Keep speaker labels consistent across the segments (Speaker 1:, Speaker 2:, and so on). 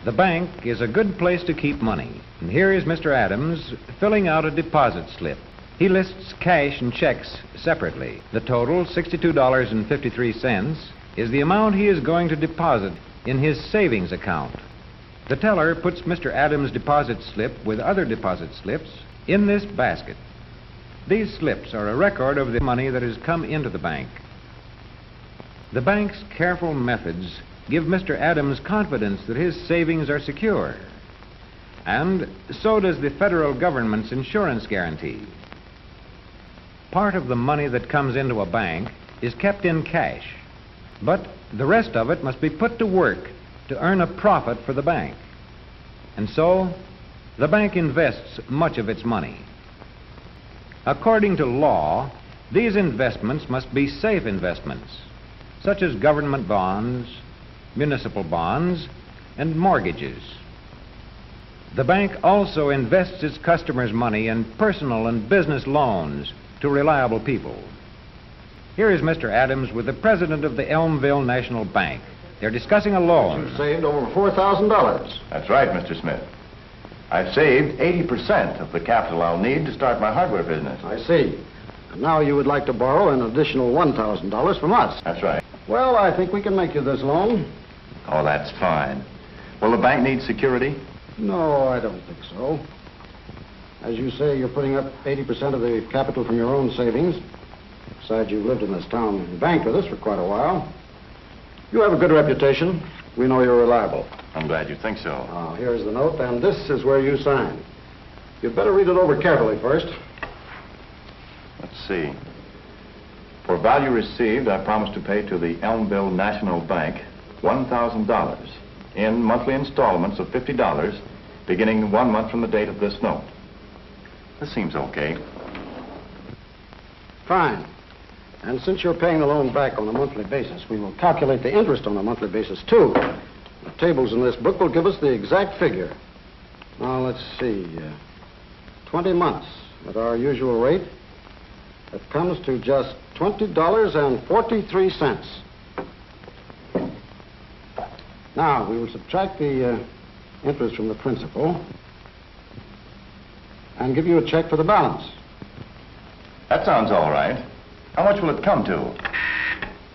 Speaker 1: The bank is a good place to keep money. And here is Mr. Adams filling out a deposit slip. He lists cash and checks separately. The total, $62.53, is the amount he is going to deposit in his savings account. The teller puts Mr. Adams' deposit slip with other deposit slips in this basket. These slips are a record of the money that has come into the bank. The bank's careful methods give Mr. Adams confidence that his savings are secure. And so does the federal government's insurance guarantee. Part of the money that comes into a bank is kept in cash, but the rest of it must be put to work to earn a profit for the bank. And so, the bank invests much of its money. According to law, these investments must be safe investments, such as government bonds, municipal bonds, and mortgages. The bank also invests its customers' money in personal and business loans to reliable people. Here is Mr. Adams with the president of the Elmville National Bank. They're discussing a loan.
Speaker 2: You've saved over $4,000.
Speaker 3: That's right, Mr. Smith. I've saved 80% of the capital I'll need to start my hardware business.
Speaker 2: I see. And now you would like to borrow an additional $1,000 from us.
Speaker 3: That's right.
Speaker 2: Well, I think we can make you this loan.
Speaker 3: Oh, that's fine. Will the bank need security?
Speaker 2: No, I don't think so. As you say, you're putting up 80% of the capital from your own savings. Besides, you've lived in this town and banked with us for quite a while. You have a good reputation. We know you're reliable.
Speaker 3: I'm glad you think so.
Speaker 2: Here's the note, and this is where you sign. You'd better read it over carefully first.
Speaker 3: Let's see. For value received, I promise to pay to the Elmville National Bank $1,000 in monthly installments of $50, beginning 1 month from the date of this note. This seems okay.
Speaker 2: Fine. And since you're paying the loan back on a monthly basis, we will calculate the interest on a monthly basis, too. The tables in this book will give us the exact figure. Now, let's see. 20 months at our usual rate. That comes to just $20.43. Now, we will subtract the interest from the principal and give you a check for the balance.
Speaker 3: That sounds all right. How much will it come to?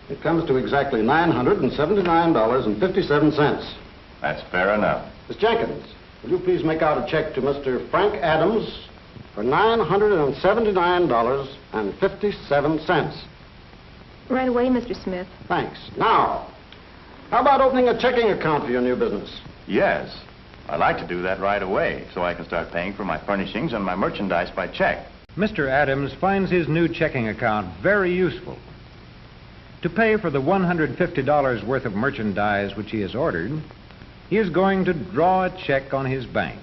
Speaker 2: It comes to exactly $979.57.
Speaker 3: That's fair enough.
Speaker 2: Miss Jenkins, will you please make out a check to Mr. Frank Adams for $979.57.
Speaker 4: Right away, Mr. Smith.
Speaker 2: Thanks. Now, how about opening a checking account for your new business?
Speaker 3: Yes. I'd like to do that right away so I can start paying for my furnishings and my merchandise by check.
Speaker 1: Mr. Adams finds his new checking account very useful. To pay for the $150 worth of merchandise which he has ordered, he is going to draw a check on his bank.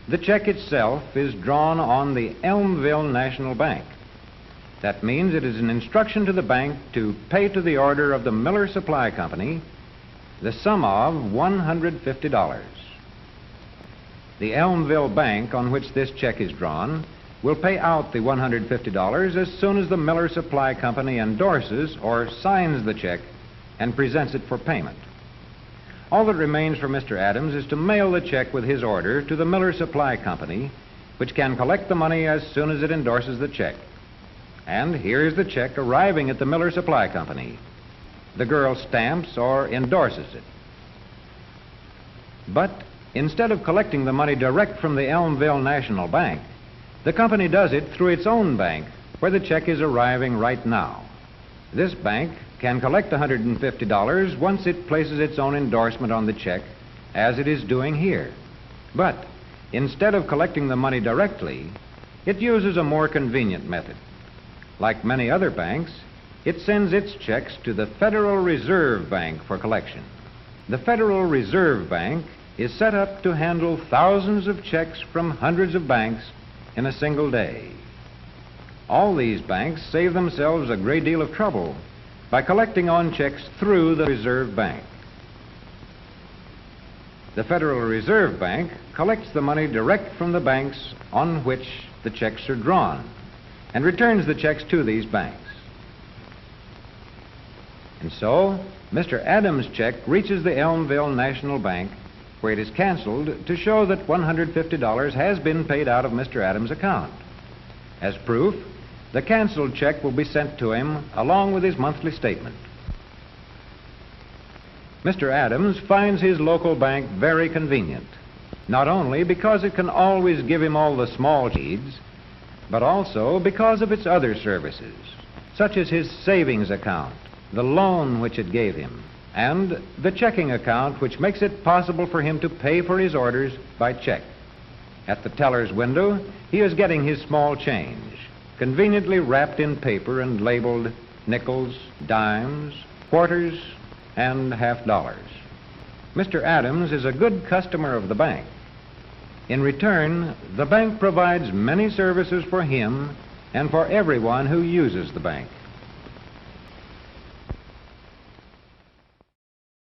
Speaker 1: The check itself is drawn on the Elmville National Bank. That means it is an instruction to the bank to pay to the order of the Miller Supply Company the sum of $150. The Elmville Bank on which this check is drawn will pay out the $150 as soon as the Miller Supply Company endorses or signs the check and presents it for payment. All that remains for Mr. Adams is to mail the check with his order to the Miller Supply Company, which can collect the money as soon as it endorses the check. And here is the check arriving at the Miller Supply Company. The girl stamps or endorses it. But instead of collecting the money direct from the Elmville National Bank, the company does it through its own bank, where the check is arriving right now. This bank can collect the $150 once it places its own endorsement on the check, as it is doing here. But instead of collecting the money directly, it uses a more convenient method. Like many other banks, it sends its checks to the Federal Reserve Bank for collection. The Federal Reserve Bank is set up to handle thousands of checks from hundreds of banks in a single day. All these banks save themselves a great deal of trouble by collecting on checks through the Reserve Bank. The Federal Reserve Bank collects the money direct from the banks on which the checks are drawn and returns the checks to these banks. And so, Mr. Adams' check reaches the Elmville National Bank, where it is canceled to show that $150 has been paid out of Mr. Adams' account. As proof, the canceled check will be sent to him along with his monthly statement. Mr. Adams finds his local bank very convenient, not only because it can always give him all the small needs, but also because of its other services, such as his savings account, the loan which it gave him, and the checking account which makes it possible for him to pay for his orders by check. At the teller's window, he is getting his small change, conveniently wrapped in paper and labeled nickels, dimes, quarters, and half-dollars. Mr. Adams is a good customer of the bank. In return, the bank provides many services for him and for everyone who uses the bank.